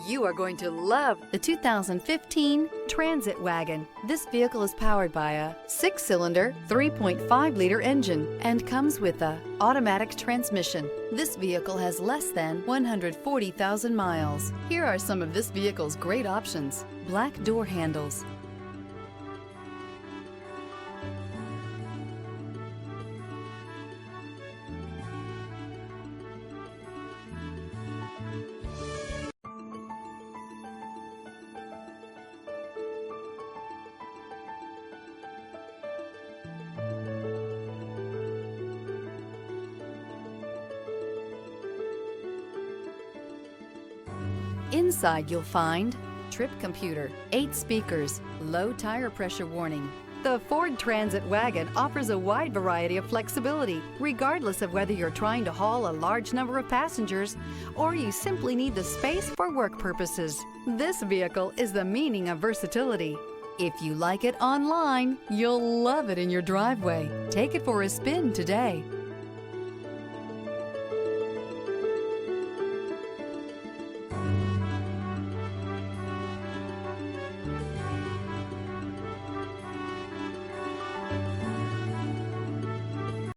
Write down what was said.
You are going to love the 2015 Transit Wagon. This vehicle is powered by a 6-cylinder, 3.5-liter engine and comes with a automatic transmission. This vehicle has less than 140,000 miles. Here are some of this vehicle's great options: black door handles, Inside you'll find trip computer, 8 speakers, low tire pressure warning. The Ford Transit Wagon offers a wide variety of flexibility, regardless of whether you're trying to haul a large number of passengers or you simply need the space for work purposes. This vehicle is the meaning of versatility. If you like it online, you'll love it in your driveway. Take it for a spin today.